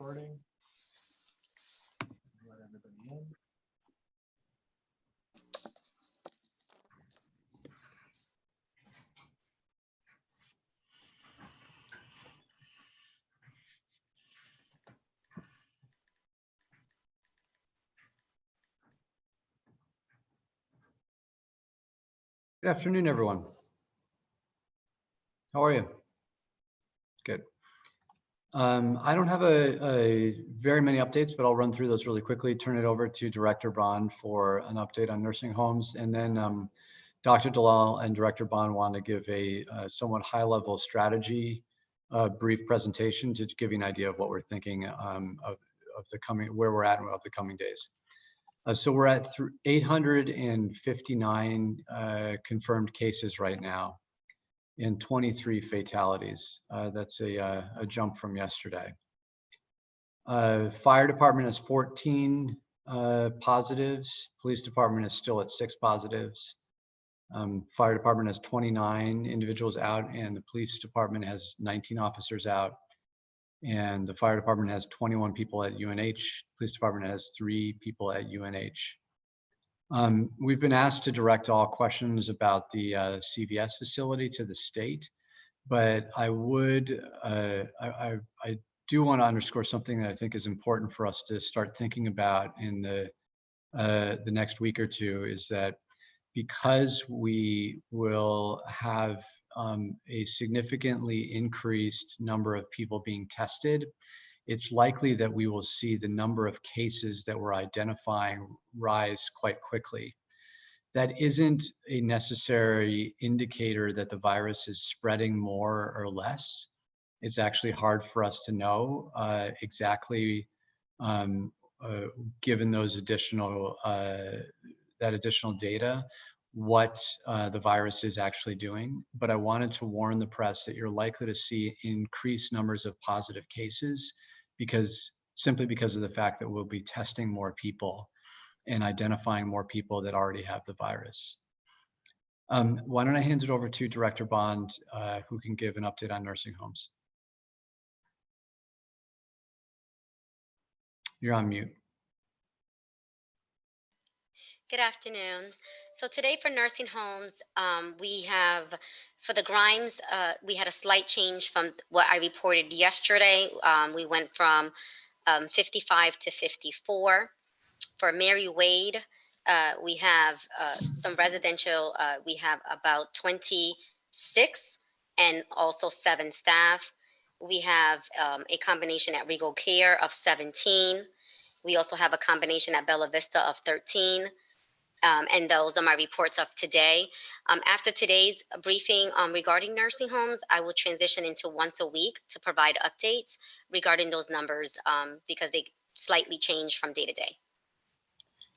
recording. Let everybody in. Good afternoon, everyone. How are you? Good. I don't have a very many updates, but I'll run through those really quickly, turn it over to Director Bond for an update on nursing homes. And then Dr. Dalal and Director Bond want to give a somewhat high-level strategy brief presentation to give you an idea of what we're thinking of the coming, where we're at of the coming days. So we're at 859 confirmed cases right now and 23 fatalities. That's a jump from yesterday. Fire department has 14 positives. Police department is still at 6 positives. Fire department has 29 individuals out, and the police department has 19 officers out. And the fire department has 21 people at UNH. Police department has 3 people at UNH. We've been asked to direct all questions about the CVS facility to the state, but I do want to underscore something that I think is important for us to start thinking about in the next week or two, is that because we will have a significantly increased number of people being tested, it's likely that we will see the number of cases that we're identifying rise quite quickly. That isn't a necessary indicator that the virus is spreading more or less. It's actually hard for us to know exactly, given those additional data, what the virus is actually doing. But I wanted to warn the press that you're likely to see increased numbers of positive cases simply because of the fact that we'll be testing more people and identifying more people that already have the virus. Why don't I hand it over to Director Bond, who can give an update on nursing homes. You're on mute. Good afternoon. So today for nursing homes, we have, for the Grimes, we had a slight change from what I reported yesterday. We went from 55 to 54. For Mary Wade, we have some residential, we have about 26 and also 7 staff. We have a combination at Regal Care of 17. We also have a combination at Bella Vista of 13. And those are my reports of today. After today's briefing regarding nursing homes, I will transition into once a week to provide updates regarding those numbers because they slightly change from day to day.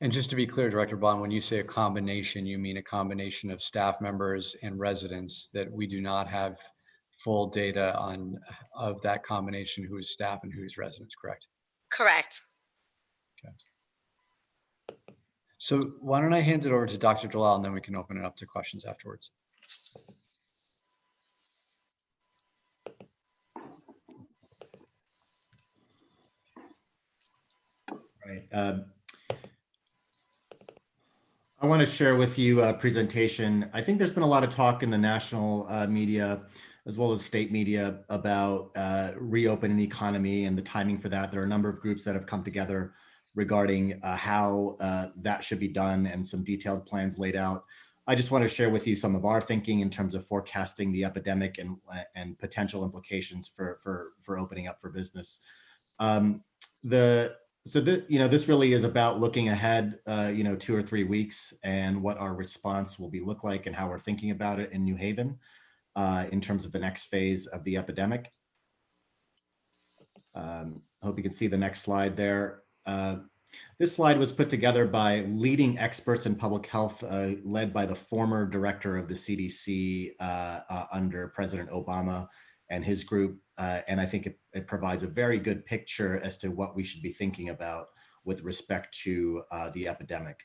And just to be clear, Director Bond, when you say a combination, you mean a combination of staff members and residents, that we do not have full data of that combination, who is staff and who is residents, correct? Correct. Okay. So why don't I hand it over to Dr. Dalal, and then we can open it up to questions afterwards. Right. I want to share with you a presentation. I think there's been a lot of talk in the national media as well as state media about reopening the economy and the timing for that. There are a number of groups that have come together regarding how that should be done and some detailed plans laid out. I just want to share with you some of our thinking in terms of forecasting the epidemic and potential implications for opening up for business. This really is about looking ahead, 2 or 3 weeks and what our response will look like and how we're thinking about it in New Haven in terms of the next phase of the epidemic. Hope you can see the next slide there. This slide was put together by leading experts in public health, led by the former director of the CDC under President Obama and his group. And I think it provides a very good picture as to what we should be thinking about with respect to the epidemic.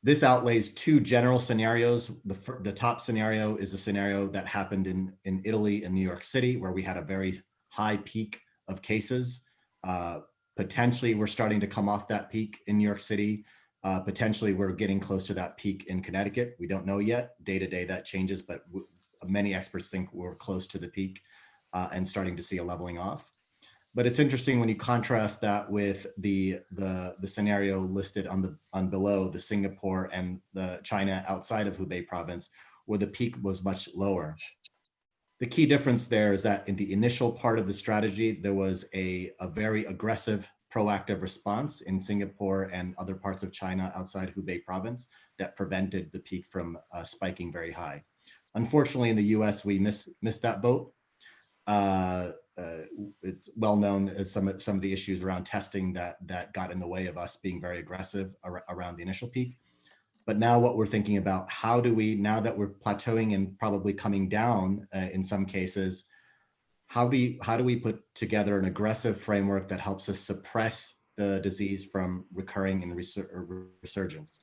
This outlays 2 general scenarios. The top scenario is a scenario that happened in Italy and New York City, where we had a very high peak of cases. Potentially, we're starting to come off that peak in New York City. Potentially, we're getting close to that peak in Connecticut. We don't know yet. Day to day, that changes, but many experts think we're close to the peak and starting to see a leveling off. But it's interesting when you contrast that with the scenario listed on below, the Singapore and the China outside of Hubei province, where the peak was much lower. The key difference there is that in the initial part of the strategy, there was a very aggressive proactive response in Singapore and other parts of China outside Hubei province that prevented the peak from spiking very high. Unfortunately, in the US, we missed that boat. It's well known as some of the issues around testing that got in the way of us being very aggressive around the initial peak. But now what we're thinking about, how do we, now that we're plateauing and probably coming down in some cases, how do we put together an aggressive framework that helps us suppress the disease from recurring and resurgence?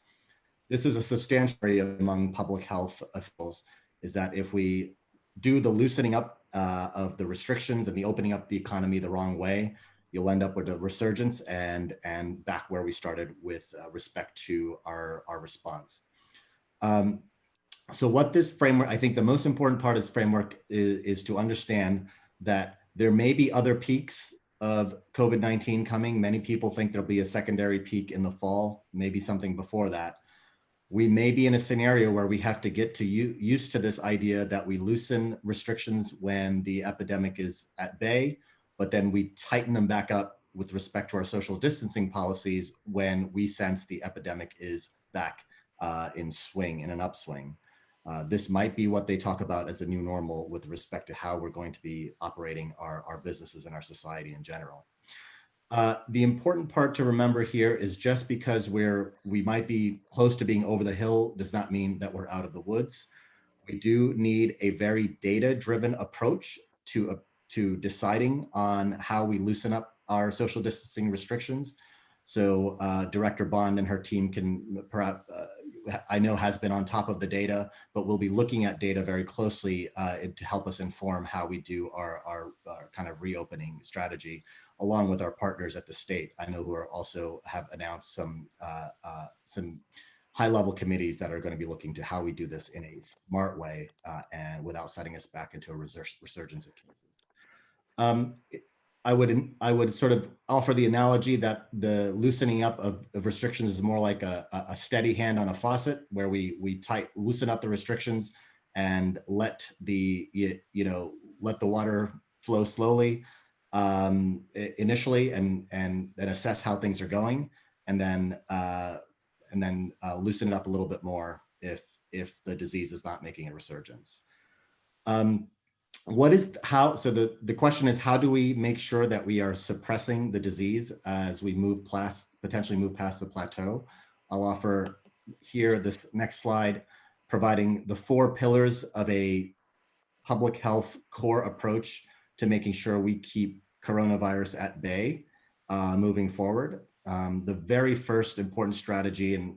This is a substantial area among public health officials, is that if we do the loosening up of the restrictions and the opening up the economy the wrong way, you'll end up with a resurgence and back where we started with respect to our response. So what this framework, I think the most important part of this framework is to understand that there may be other peaks of COVID-19 coming. Many people think there'll be a secondary peak in the fall, maybe something before that. We may be in a scenario where we have to get used to this idea that we loosen restrictions when the epidemic is at bay, but then we tighten them back up with respect to our social distancing policies when we sense the epidemic is back in an upswing. This might be what they talk about as a new normal with respect to how we're going to be operating our businesses and our society in general. The important part to remember here is just because we might be close to being over the hill does not mean that we're out of the woods. We do need a very data-driven approach to deciding on how we loosen up our social distancing restrictions. So Director Bond and her team can perhaps, I know has been on top of the data, but we'll be looking at data very closely to help us inform how we do our kind of reopening strategy, along with our partners at the state. I know who are also have announced some high-level committees that are going to be looking to how we do this in a smart way and without setting us back into a resurgence of cases. I would sort of offer the analogy that the loosening up of restrictions is more like a steady hand on a faucet, where we loosen up the restrictions and let the water flow slowly initially, and then assess how things are going, and then loosen it up a little bit more if the disease is not making a resurgence. So the question is, how do we make sure that we are suppressing the disease as we potentially move past the plateau? I'll offer here this next slide, providing the 4 pillars of a public health core approach to making sure we keep coronavirus at bay moving forward. The very first important strategy, and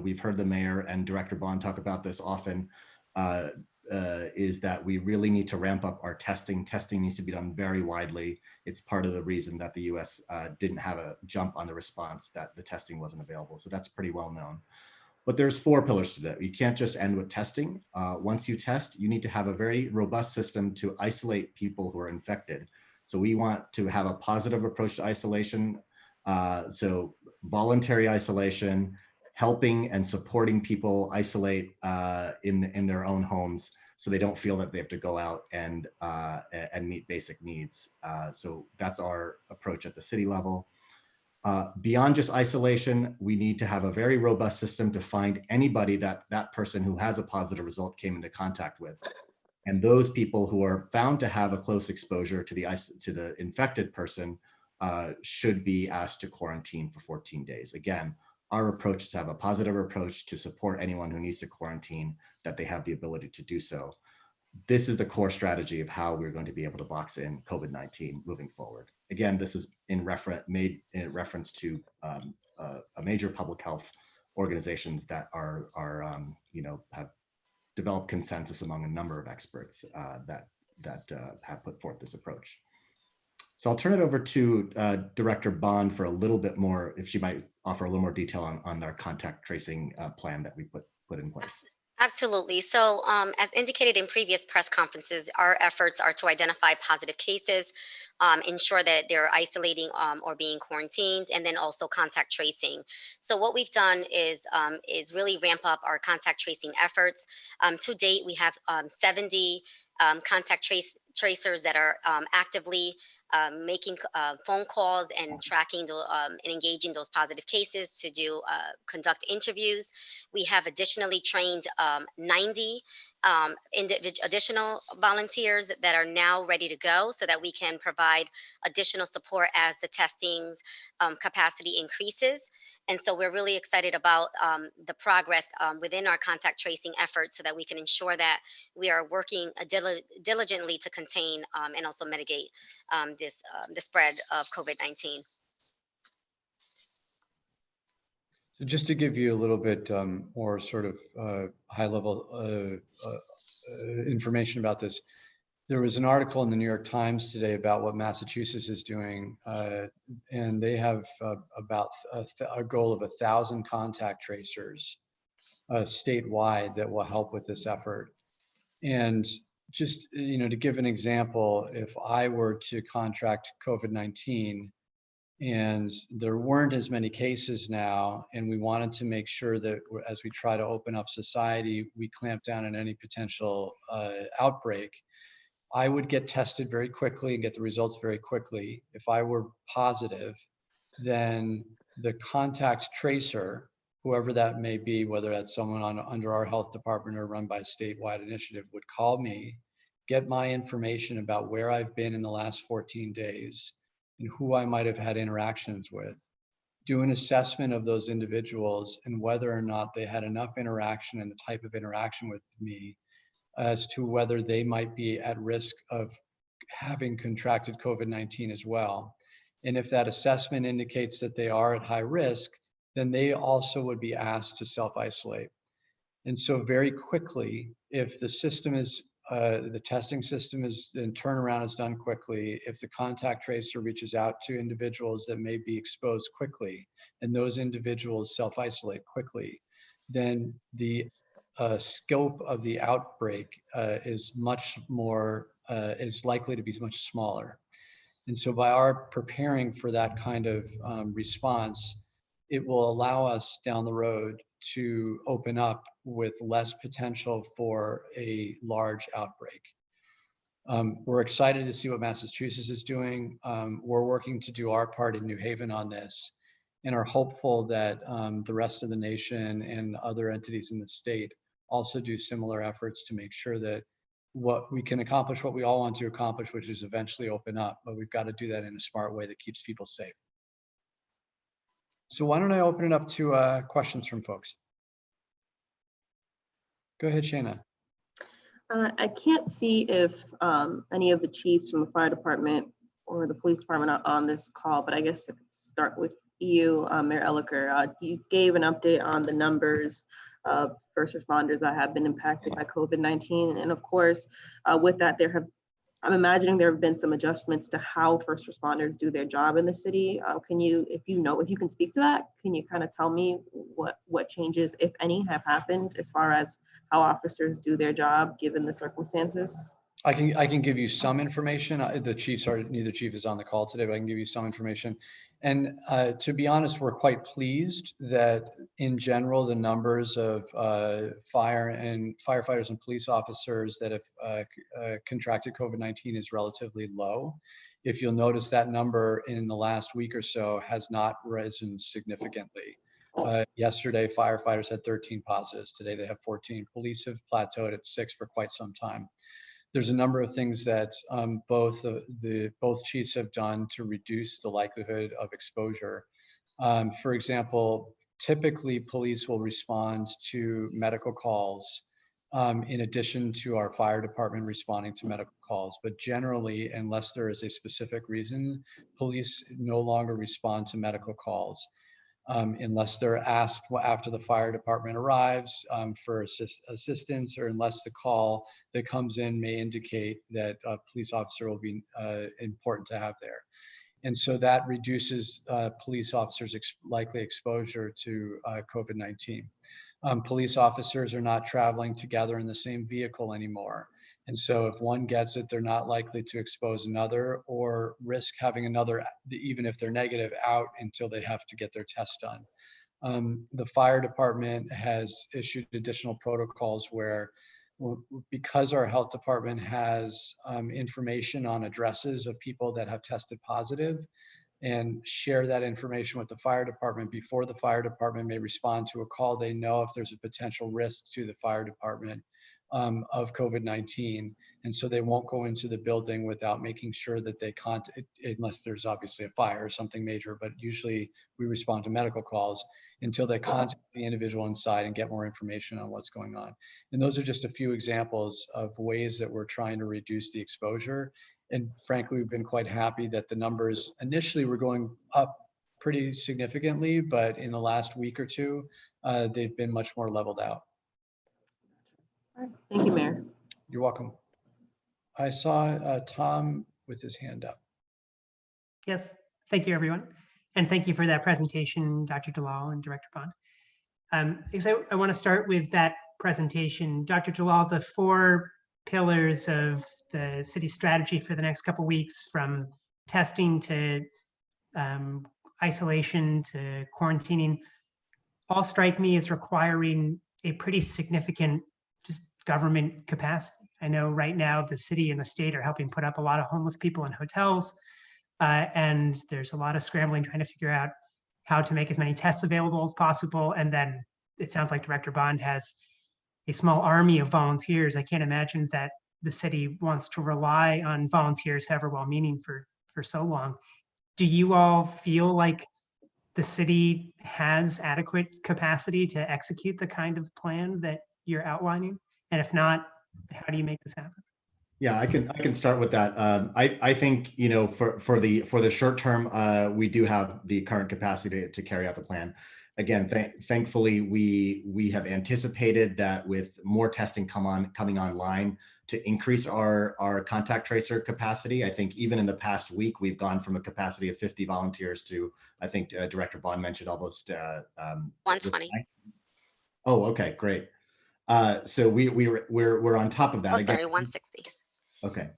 we've heard the mayor and Director Bond talk about this often, is that we really need to ramp up our testing. Testing needs to be done very widely. It's part of the reason that the US didn't have a jump on the response, that the testing wasn't available. So that's pretty well known. But there's 4 pillars to that. You can't just end with testing. Once you test, you need to have a very robust system to isolate people who are infected. So we want to have a positive approach to isolation. So voluntary isolation, helping and supporting people isolate in their own homes, so they don't feel that they have to go out and meet basic needs. So that's our approach at the city level. Beyond just isolation, we need to have a very robust system to find anybody that person who has a positive result came into contact with. And those people who are found to have a close exposure to the infected person should be asked to quarantine for 14 days. Again, our approach is to have a positive approach to support anyone who needs to quarantine, that they have the ability to do so. This is the core strategy of how we're going to be able to box in COVID-19 moving forward. Again, this is made in reference to a major public health organizations that have developed consensus among a number of experts that have put forth this approach. So So I'll turn it over to Director Bond for a little bit more, if she might offer a little more detail on our contact tracing plan that we put in place. Absolutely. So, as indicated in previous press conferences, our efforts are to identify positive cases, ensure that they're isolating or being quarantined, and then also contact tracing. So, what we've done is really ramp up our contact tracing efforts. To date, we have 70 tracers that are actively making phone calls and tracking and engaging those positive cases to do conduct interviews. We have additionally trained 90 additional volunteers that are now ready to go so that we can provide additional support as the testing's capacity increases. And so we're really excited about the progress within our contact tracing efforts so that we can ensure that we are working diligently to contain and also mitigate the spread of COVID-19. So just to give you a little bit more sort of high-level information about this, there was an article in the New York Times today about what Massachusetts is doing, and they have about a goal of 1,000 contact tracers statewide that will help with this effort. And just to give an example, if I were to contract COVID-19 and there weren't as many cases now, and we wanted to make sure that as we try to open up society, we clamp down on any potential outbreak, I would get tested very quickly and get the results very quickly. If I were positive, then the contact tracer, whoever that may be, whether that's someone under our health department or run by a statewide initiative, would call me, get my information about where I've been in the last 14 days and who I might have had interactions with, do an assessment of those individuals and whether or not they had enough interaction and the type of interaction with me as to whether they might be at risk of having contracted COVID-19 as well. And if that assessment indicates that they are at high risk, then they also would be asked to self-isolate. And so very quickly, if the system is, the testing system is, and turnaround is done quickly, if the contact tracer reaches out to individuals that may be exposed quickly, and those individuals self-isolate quickly, then the scope of the outbreak is much more, is likely to be much smaller. And so by our preparing for that kind of response, it will allow us down the road to open up with less potential for a large outbreak. We're excited to see what Massachusetts is doing. We're working to do our part in New Haven on this and are hopeful that the rest of the nation and other entities in the state also do similar efforts to make sure that what we can accomplish, what we all want to accomplish, which is eventually open up, but we've got to do that in a smart way that keeps people safe. So why don't I open it up to questions from folks? Go ahead, Shayna. I can't see if any of the chiefs from the fire department or the police department are on this call, but I guess I could start with you, Mayor Elicker. You gave an update on the numbers of first responders that have been impacted by COVID-19. And of course, with that, I'm imagining there have been some adjustments to how first responders do their job in the city. Can you, if you can speak to that, can you kind of tell me what changes, if any, have happened as far as how officers do their job given the circumstances? I can give you some information. Neither chief is on the call today, but I can give you some information. And to be honest, we're quite pleased that in general, the numbers of firefighters and police officers that have contracted COVID-19 is relatively low. If you'll notice, that number in the last week or so has not risen significantly. Yesterday, firefighters had 13 positives. Today, they have 14. Police have plateaued at 6 for quite some time. There's a number of things that both chiefs have done to reduce the likelihood of exposure. For example, typically police will respond to medical calls in addition to our fire department responding to medical calls. But generally, unless there is a specific reason, police no longer respond to medical calls. unless they're asked after the fire department arrives for assistance, or unless the call that comes in may indicate that a police officer will be important to have there. And so that reduces police officers' likely exposure to COVID-19. Police officers are not traveling together in the same vehicle anymore. And so if one gets it, they're not likely to expose another or risk having another, even if they're negative, out until they have to get their test done. The fire department has issued additional protocols where, because our health department has information on addresses of people that have tested positive, and share that information with the fire department before the fire department may respond to a call. They know if there's a potential risk to the fire department of COVID-19. And so they won't go into the building without making sure that they contact, unless there's obviously a fire or something major, but usually we respond to medical calls until they contact the individual inside and get more information on what's going on. And those are just a few examples of ways that we're trying to reduce the exposure. And frankly, we've been quite happy that the numbers initially were going up pretty significantly, but in the last week or two, they've been much more leveled out. All right. Thank you, Mayor. You're welcome. I saw Tom with his hand up. Yes, thank you, everyone. And thank you for that presentation, Dr. Dalal and Director Bond. I want to start with that presentation. Dr. Dalal, the 4 pillars of the city strategy for the next couple of weeks, from testing to isolation to quarantining, all strike me as requiring a pretty significant just government capacity. I know right now the city and the state are helping put up a lot of homeless people in hotels, and there's a lot of scrambling trying to figure out how to make as many tests available as possible. And then it sounds like Director Bond has a small army of volunteers. I can't imagine that the city wants to rely on volunteers, however well-meaning, for so long. Do you all feel like the city has adequate capacity to execute the kind of plan that you're outlining? And if not, how do you make this happen? Yeah, I can start with that. I think, you know, for the short term, we do have the current capacity to carry out the plan. Again, thankfully, we have anticipated that with more testing coming online to increase our contact tracer capacity. I think even in the past week, we've gone from a capacity of 50 volunteers to, I think Director Bond mentioned, almost 120. Oh, okay, great. So we're on top of that. Oh, sorry, 160. Okay.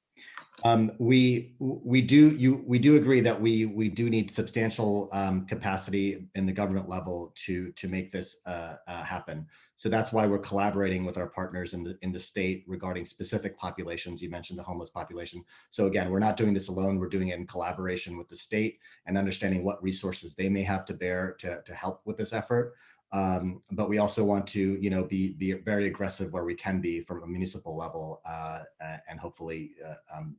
We do agree that we do need substantial capacity in the government level to make this happen. So that's why we're collaborating with our partners in the state regarding specific populations. You mentioned the homeless population. So again, we're not doing this alone. We're doing it in collaboration with the state and understanding what resources they may have to bear to help with this effort. But we also want to, you know, be very aggressive where we can be from a municipal level, and hopefully,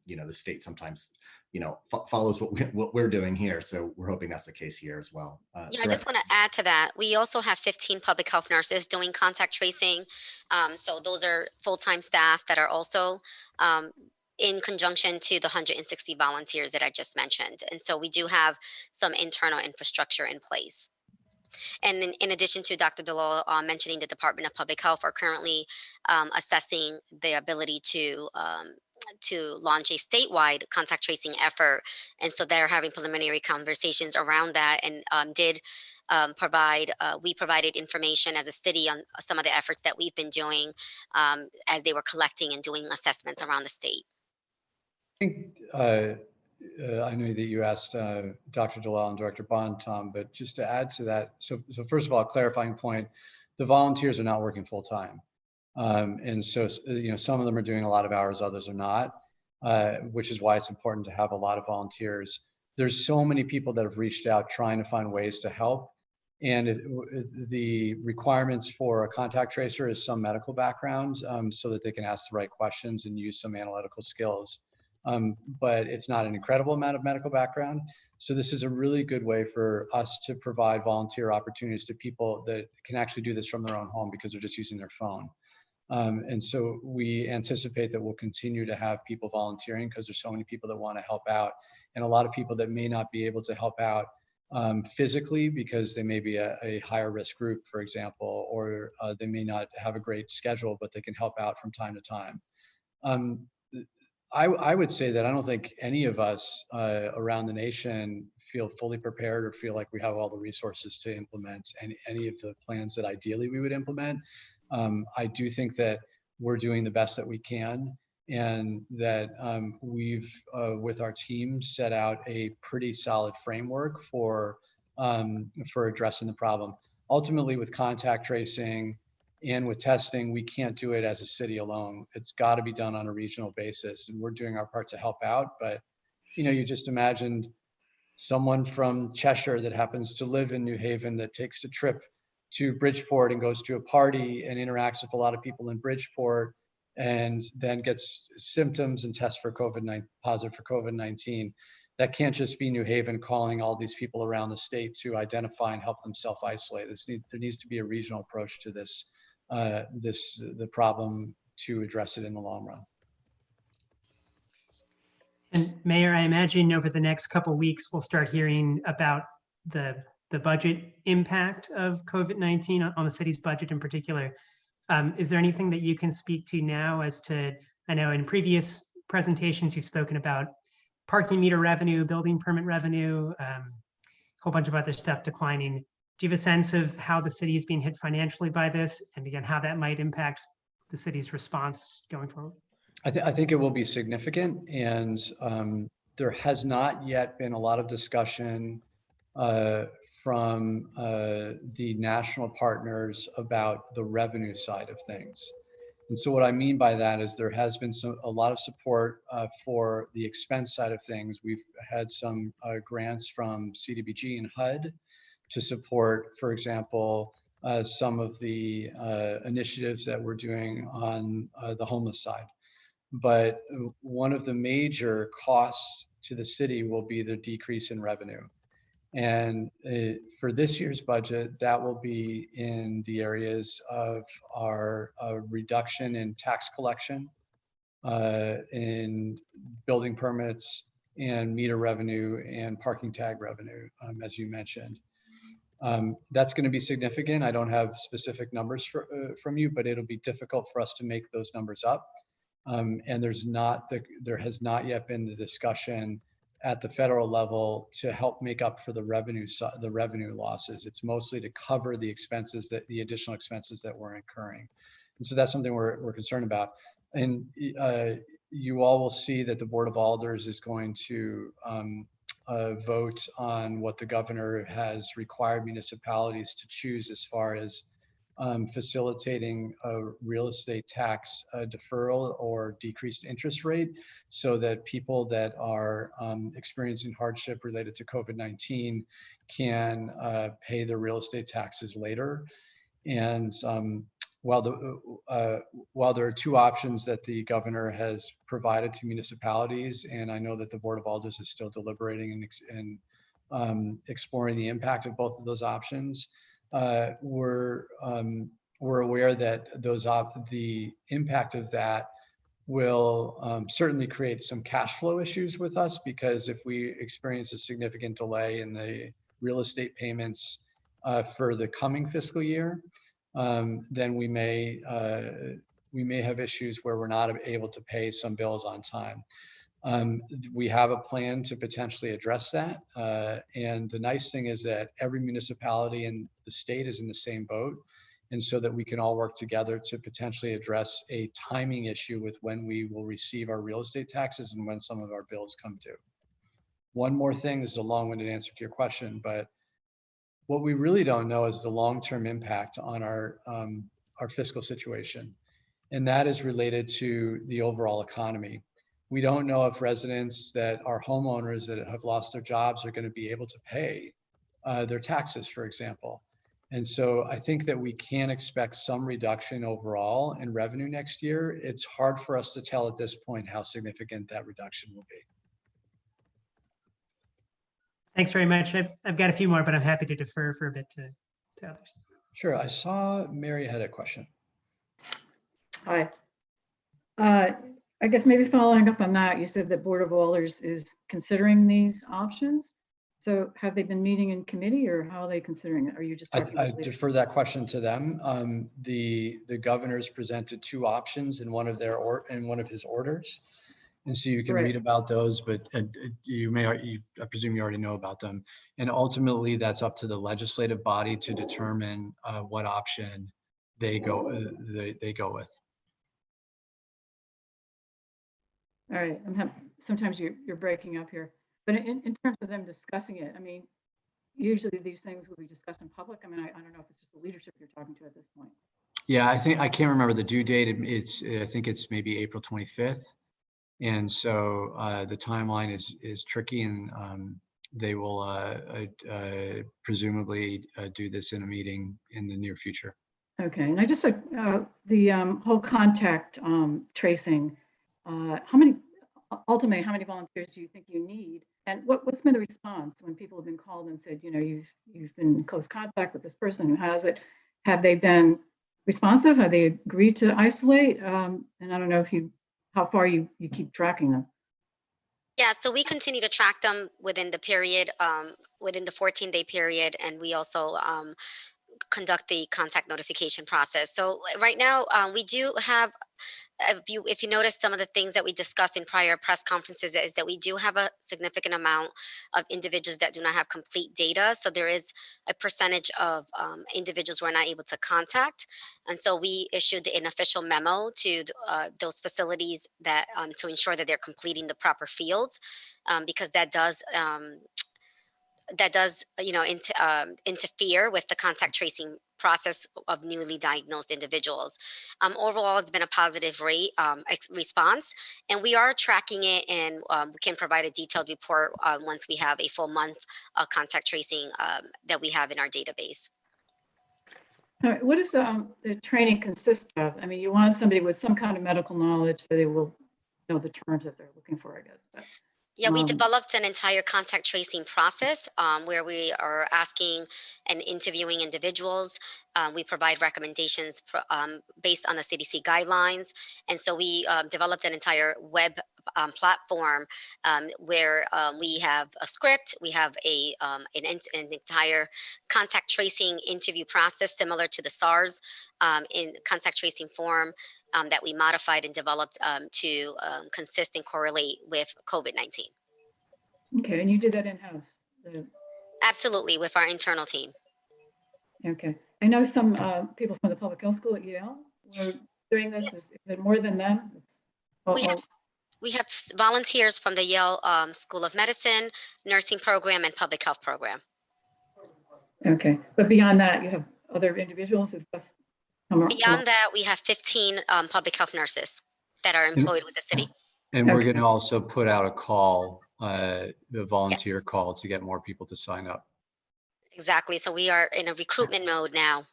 you know, the state sometimes, you know, follows what we're doing here. So we're hoping that's the case here as well. Yeah, I just want to add to that. We also have 15 public health nurses doing contact tracing. So those are full-time staff that are also in conjunction to the 160 volunteers that I just mentioned. And so we do have some internal infrastructure in place. And in addition to Dr. Dalal mentioning, the Department of Public Health are currently assessing the ability to launch a statewide contact tracing effort. And so they're having preliminary conversations around that, and we provided information as a city on some of the efforts that we've been doing as they were collecting and doing assessments around the state. I think I know that you asked Dr. Dalal and Director Bond, Tom, but just to add to that, so first of all, clarifying point, the volunteers are not working full time. And so, you know, some of them are doing a lot of hours, others are not, which is why it's important to have a lot of volunteers. There's so many people that have reached out trying to find ways to help. And the requirements for a contact tracer is some medical background, so that they can ask the right questions and use some analytical skills. But it's not an incredible amount of medical background. So this is a really good way for us to provide volunteer opportunities to people that can actually do this from their own home because they're just using their phone. And so we anticipate that we'll continue to have people volunteering because there's so many people that want to help out, and a lot of people that may not be able to help out physically because they may be a higher risk group, for example, or they may not have a great schedule, but they can help out from time to time. I would say that I don't think any of us around the nation feel fully prepared or feel like we have all the resources to implement any of the plans that ideally we would implement. I do think that we're doing the best that we can, and that we've, with our team, set out a pretty solid framework for addressing the problem. Ultimately, with contact tracing and with testing, we can't do it as a city alone. It's got to be done on a regional basis, and we're doing our part to help out. But you just imagined someone from Cheshire that happens to live in New Haven that takes a trip to Bridgeport and goes to a party and interacts with a lot of people in Bridgeport, and then gets symptoms and tests for positive for COVID-19. That can't just be New Haven calling all these people around the state to identify and help them self-isolate. There needs to be a regional approach to this, the problem, to address it in the long run. And Mayor, I imagine over the next couple of weeks, we'll start hearing about the budget impact of COVID-19 on the city's budget in particular. Is there anything that you can speak to now as to, I know in previous presentations, you've spoken about parking meter revenue, building permit revenue, a whole bunch of other stuff declining. Do you have a sense of how the city is being hit financially by this? And again, how that might impact the city's response going forward? I think it will be significant, and there has not yet been a lot of discussion from the national partners about the revenue side of things. And so what I mean by that is there has been a lot of support for the expense side of things. We've had some grants from CDBG and HUD to support, for example, some of the initiatives that we're doing on the homeless side. But one of the major costs to the city will be the decrease in revenue. And for this year's budget, that will be in the areas of our reduction in tax collection, in building permits, and meter revenue, and parking tag revenue, as you mentioned. That's going to be significant. I don't have specific numbers from you, but it'll be difficult for us to make those numbers up. And there has not yet been the discussion at the federal level to help make up for the revenue losses. It's mostly to cover the additional expenses that we're incurring. And so that's something we're concerned about. And you all will see that the Board of Alders is going to vote on what the governor has required municipalities to choose as far as facilitating a real estate tax deferral or decreased interest rate, so that people that are experiencing hardship related to COVID-19 can pay their real estate taxes later. And while there are two options that the governor has provided to municipalities, and I know that the Board of Alders is still deliberating and exploring the impact of both of those options, we're aware that the impact of that will certainly create some cash flow issues with us, because if we experience a significant delay in the real estate payments for the coming fiscal year, then we may have issues where we're not able to pay some bills on time. We have a plan to potentially address that. And the nice thing is that every municipality in the state is in the same boat. And so that we can all work together to potentially address a timing issue with when we will receive our real estate taxes and when some of our bills come due. One more thing, this is a long-winded answer to your question, but what we really don't know is the long-term impact on our fiscal situation. And that is related to the overall economy. We don't know if residents that are homeowners that have lost their jobs are going to be able to pay their taxes, for example. And so I think that we can expect some reduction overall in revenue next year. It's hard for us to tell at this point how significant that reduction will be. Thanks very much. I've got a few more, but I'm happy to defer for a bit to others. Sure. I saw Mary had a question. Hi. I guess maybe following up on that, you said that Board of Alders is considering these options. So have they been meeting in committee, or how are they considering it? Are you just talking I about leadership? defer that question to them. The governor's presented two options in one of his orders. And so you can Right. read about those, but I presume you already know about them. And ultimately, that's up to the legislative body to determine what option they go with. All right. Sometimes you're breaking up here, but in terms of them discussing it, I mean, usually these things will be discussed in public. I mean, I don't know if it's just the leadership you're talking to at this point. Yeah, I can't remember the due date. I think it's maybe April 25th. And so the timeline is tricky, and they will presumably do this in a meeting in the near future. Okay, and I just said the whole contact tracing. Ultimately, how many volunteers do you think you need? And what's been the response when people have been called and said, you know, you've been in close contact with this person who has it? Have they been responsive? Have they agreed to isolate? And I don't know how far you keep tracking them. Yeah, so we continue to track them within the period, within the 14-day period, and we also conduct the contact notification process. So right now, we do have, if you notice some of the things that we discussed in prior press conferences, is that we do have a significant amount of individuals that do not have complete data. So there is a percentage of individuals we're not able to contact. And so we issued an official memo to those facilities that to ensure that they're completing the proper fields, because that does interfere with the contact tracing process of newly diagnosed individuals. Overall, it's been a positive rate response, and we are tracking it, and we can provide a detailed report once we have a full month of contact tracing that we have in our database. All right, what does the training consist of? I mean, you want somebody with some kind of medical knowledge so they will know the terms that they're looking for, I guess. But Yeah, we developed an entire contact tracing process where we are asking and interviewing individuals. We provide recommendations based on the CDC guidelines. And so we developed an entire web platform where we have a script, we have an entire contact tracing interview process similar to the SARS in contact tracing form that we modified and developed to consist and correlate with COVID-19. Okay, and you did that in-house? Absolutely, with our internal team. Okay, I know some people from the public health school at Yale were doing this. Is it more than them? We have volunteers from the Yale School of Medicine, nursing program, and public health program. Okay, but beyond that, you have other individuals who've just come up. Beyond that, we have 15 public health nurses that are employed with the city. And we're going to also put out a call, the volunteer call, to get more people to sign up. Exactly. So we are in a recruitment mode now.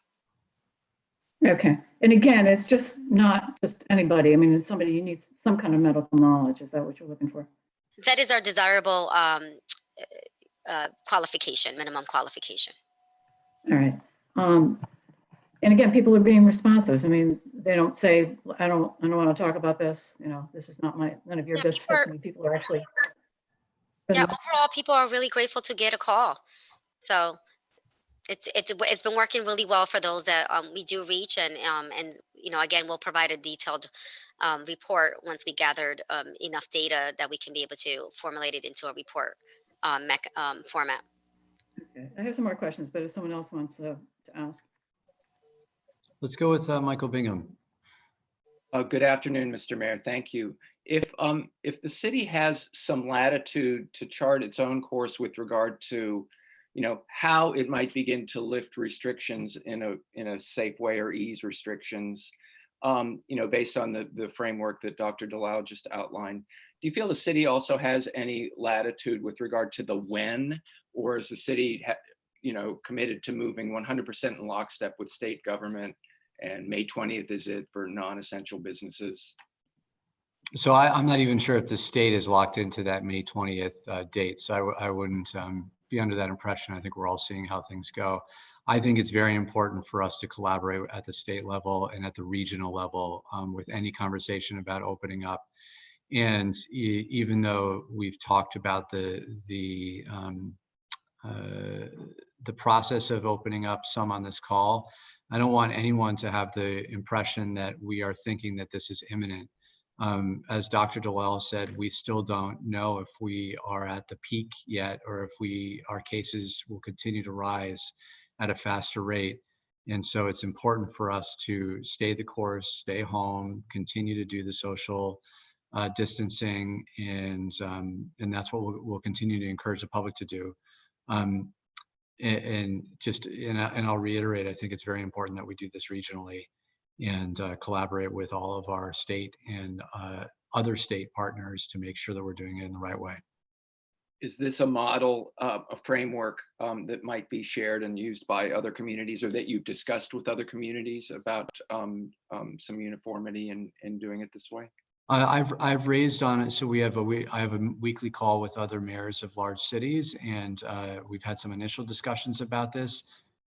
Okay, and again, it's just not just anybody. I mean, it's somebody who needs some kind of medical knowledge. Is that what you're looking for? That is our desirable qualification, minimum qualification. All right. And again, people are being responsive. I mean, they don't say, I don't want to talk about this. You know, this is not none of your business. People are actually. Yeah, overall, people are really grateful to get a call. So it's been working really well for those that we do reach, and you know, again, we'll provide a detailed report once we gathered enough data that we can be able to formulate it into a report format. Okay, I have some more questions, but if someone else wants to ask. Let's go with Michael Bingham. Good afternoon, Mr. Mayor. Thank you. If the city has some latitude to chart its own course with regard to, you know, how it might begin to lift restrictions in a safe way, or ease restrictions, you know, based on the framework that Dr. Delisle just outlined, do you feel the city also has any latitude with regard to the when, or is the city, you know, committed to moving 100% in lockstep with state government, and May 20th is it for non-essential businesses? So I'm not even sure if the state is locked into that May 20th date. So I wouldn't be under that impression. I think we're all seeing how things go. I think it's very important for us to collaborate at the state level and at the regional level with any conversation about opening up. And even though we've talked about the the process of opening up some on this call. I don't want anyone to have the impression that we are thinking that this is imminent. As Dr. Dalal said, we still don't know if we are at the peak yet, or if our cases will continue to rise at a faster rate. And so it's important for us to stay the course, stay home, continue to do the social distancing, and that's what we'll continue to encourage the public to do. And I'll reiterate, I think it's very important that we do this regionally and collaborate with all of our state and other state partners to make sure that we're doing it in the right way. Is this a model, a framework that might be shared and used by other communities, or that you've discussed with other communities about some uniformity in doing it this way? I've raised on it. So I have a weekly call with other mayors of large cities, and we've had some initial discussions about this.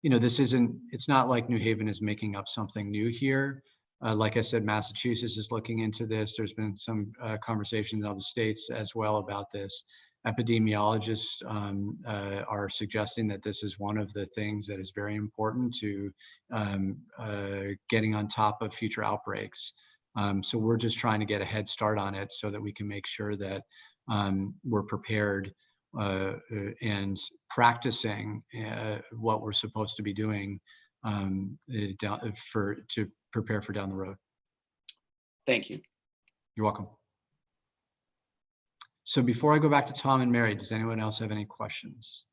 It's not like New Haven is making up something new here. Like I said, Massachusetts is looking into this. There's been some conversations in other states as well about this. Epidemiologists are suggesting that this is one of the things that is very important to getting on top of future outbreaks. So we're just trying to get a head start on it so that we can make sure that we're prepared and practicing what we're supposed to be doing to prepare for down the road. Thank you. You're welcome. So before I go back to Tom and Mary, does anyone else have any questions?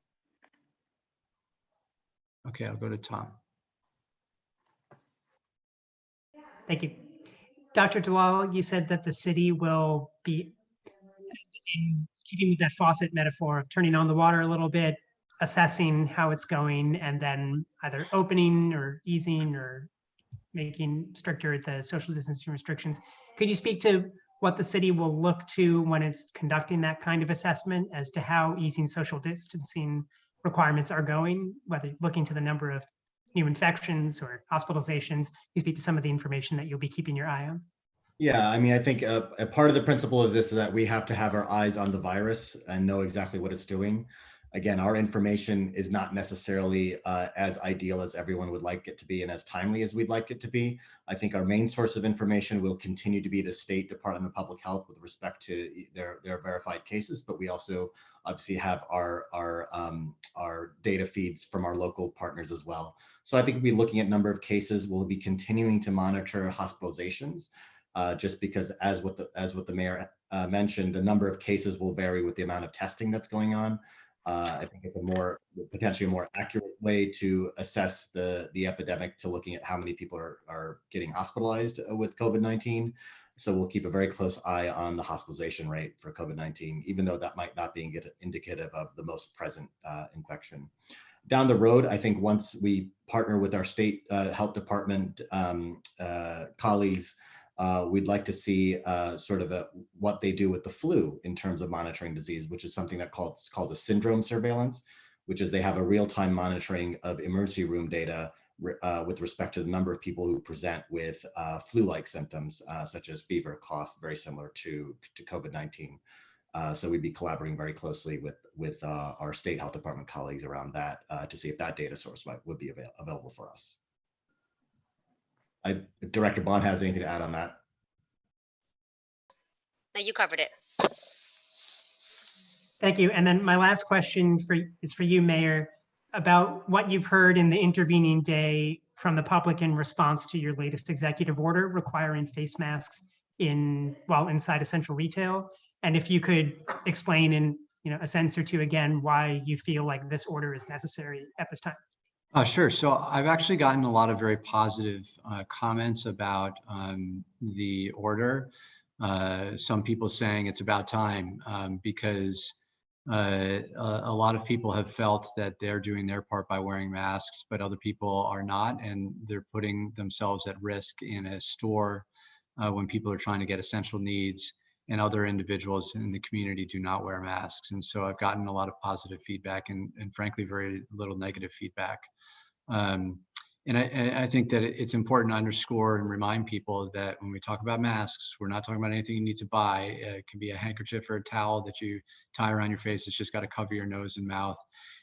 Okay, I'll go to Tom. Thank you. Dr. Dalal, you said that the city will be, in keeping with that faucet metaphor, of turning on the water a little bit, assessing how it's going, and then either opening or easing or making stricter the social distancing restrictions. Could you speak to what the city will look to when it's conducting that kind of assessment as to how easing social distancing requirements are going, whether looking to the number of new infections or hospitalizations? Can you speak to some of the information that you'll be keeping your eye on? Yeah, I mean, I think a part of the principle of this is that we have to have our eyes on the virus and know exactly what it's doing. Again, our information is not necessarily as ideal as everyone would like it to be and as timely as we'd like it to be. I think our main source of information will continue to be the State Department of Public Health with respect to their verified cases, but we also obviously have our data feeds from our local partners as well. So I think we'll be looking at number of cases. We'll be continuing to monitor hospitalizations. Just because, as what the mayor mentioned, the number of cases will vary with the amount of testing that's going on. I think it's potentially a more accurate way to assess the epidemic, to looking at how many people are getting hospitalized with COVID-19. So we'll keep a very close eye on the hospitalization rate for COVID-19, even though that might not be indicative of the most present infection. Down the road, I think once we partner with our state health department colleagues, we'd like to see sort of what they do with the flu in terms of monitoring disease, which is something that's called a syndrome surveillance, which is they have a real-time monitoring of emergency room data with respect to the number of people who present with flu-like symptoms, such as fever, cough, very similar to COVID-19. So we'd be collaborating very closely with our state health department colleagues around that to see if that data source would be available for us. If Director Bond has anything to add on that. No, you covered it. Thank you. And then my last question is for you, Mayor, about what you've heard in the intervening day from the public in response to your latest executive order requiring face masks inside essential retail. And if you could explain in a sentence or two again why you feel like this order is necessary at this time. Sure. So I've actually gotten a lot of very positive comments about the order. Some people saying it's about time because a lot of people have felt that they're doing their part by wearing masks, but other people are not, and they're putting themselves at risk in a store when people are trying to get essential needs, and other individuals in the community do not wear masks. And so I've gotten a lot of positive feedback and frankly, very little negative feedback. I think that it's important to underscore and remind people that when we talk about masks, we're not talking about anything you need to buy. It can be a handkerchief or a towel that you tie around your face. It's just got to cover your nose and mouth.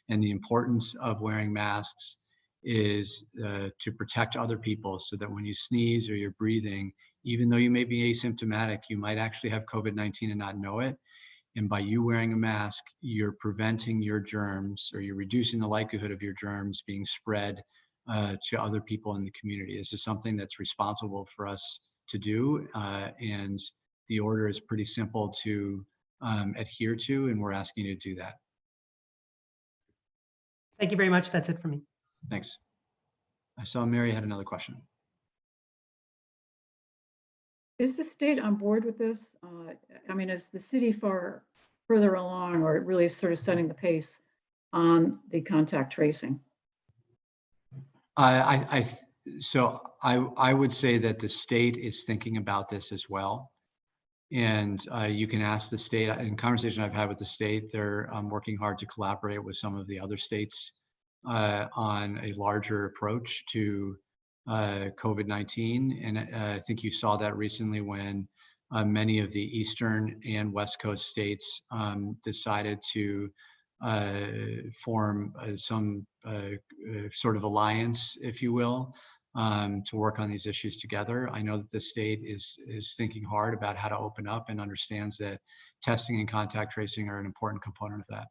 And the importance of wearing masks is to protect other people, so that when you sneeze or you're breathing, even though you may be asymptomatic, you might actually have COVID-19 and not know it. And by you wearing a mask, you're preventing your germs, or you're reducing the likelihood of your germs being spread to other people in the community. This is something that's responsible for us to do. And the order is pretty simple to adhere to, and we're asking you to do that. Thank you very much. That's it for me. Thanks. I saw Mary had another question. Is the state on board with this? I mean, is the city further along, or really sort of setting the pace on the contact tracing? So I would say that the state is thinking about this as well. And you can ask the state. In conversation I've had with the state, they're working hard to collaborate with some of the other states on a larger approach to COVID-19. And I think you saw that recently when many of the Eastern and West Coast states decided to form some sort of alliance, if you will, to work on these issues together. I know that the state is thinking hard about how to open up, and understands that testing and contact tracing are an important component of that.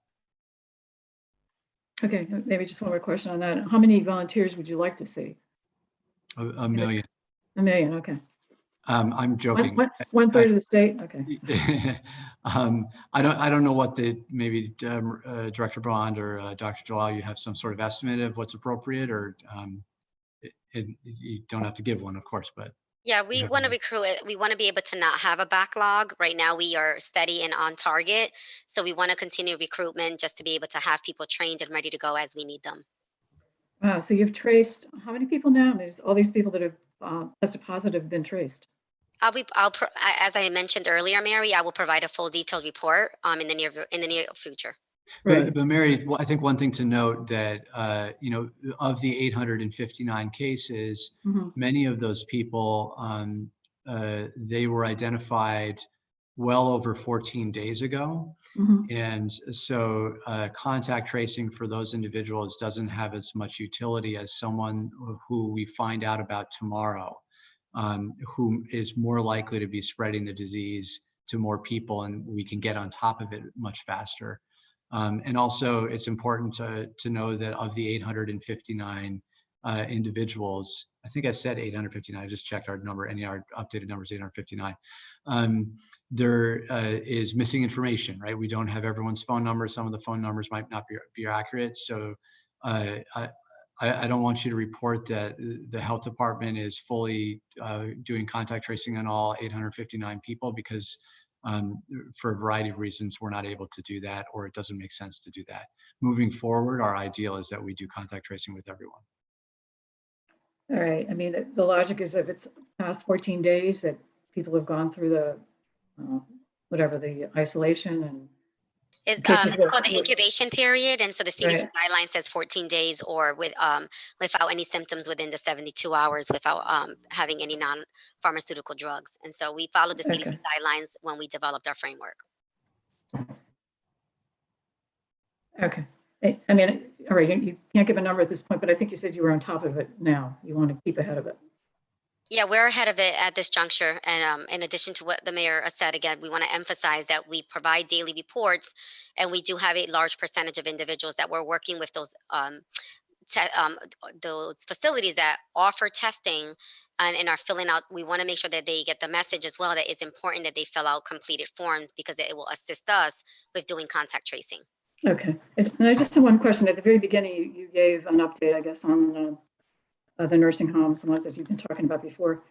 Okay, maybe just one more question on that. How many volunteers would you like to see? A million. A million, okay. I'm joking. One third of the state, okay. I don't know what maybe Director Bond or Dr. Jalal, you have some sort of estimate of what's appropriate, or you don't have to give one, of course, but. Yeah, we want to recruit. We want to be able to not have a backlog. Right now, we are steady and on target. So we want to continue recruitment just to be able to have people trained and ready to go as we need them. Wow, so you've traced how many people now? There's all these people that have tested positive have been traced. As I mentioned earlier, Mary, I will provide a full detailed report in the near future. Right. But Mary, I think one thing to note that, of the 859 cases, many of those people, they were identified well over 14 days ago. And so contact tracing for those individuals doesn't have as much utility as someone who we find out about tomorrow, who is more likely to be spreading the disease to more people, and we can get on top of it much faster. And also, it's important to know that of the 859 individuals, I think I said 859, I just checked our number, and our updated number is 859. There is missing information, right? We don't have everyone's phone number. Some of the phone numbers might not be accurate. So I don't want you to report that the health department is fully doing contact tracing on all 859 people, because for a variety of reasons, we're not able to do that, or it doesn't make sense to do that. Moving forward, our ideal is that we do contact tracing with everyone. All right. I mean, the logic is if it's past 14 days that people have gone through the, the isolation and. It's called the incubation period, and so the CDC guideline says 14 days, or without any symptoms within the 72 hours, without having any non-pharmaceutical drugs. And so we followed the CDC guidelines when we developed our framework. Okay. I mean, all right, you can't give a number at this point, but I think you said you were on top of it now. You want to keep ahead of it. Yeah, we're ahead of it at this juncture. And in addition to what the mayor said, again, we want to emphasize that we provide daily reports, and we do have a large percentage of individuals that we're working with those facilities that offer testing and are filling out. We want to make sure that they get the message as well, that it's important that they fill out completed forms, because it will assist us with doing contact tracing. Okay. And I just have one question. At the very beginning, you gave an update, I guess, on the nursing homes, the ones that you've been talking about before.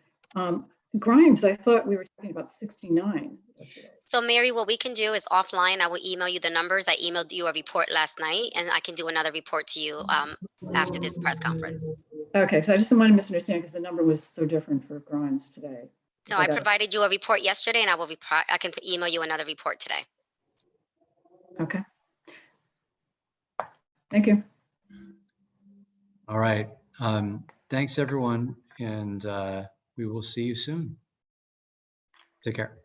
Grimes, I thought we were talking about 69 yesterday. So Mary, what we can do is offline, I will email you the numbers. I emailed you a report last night, and I can do another report to you after this press conference. Okay, so I just didn't want to misunderstand, because the number was so different for Grimes today. So I provided you a report yesterday, and I can email you another report today. Okay. Thank you. All right. Thanks, everyone. And we will see you soon. Take care.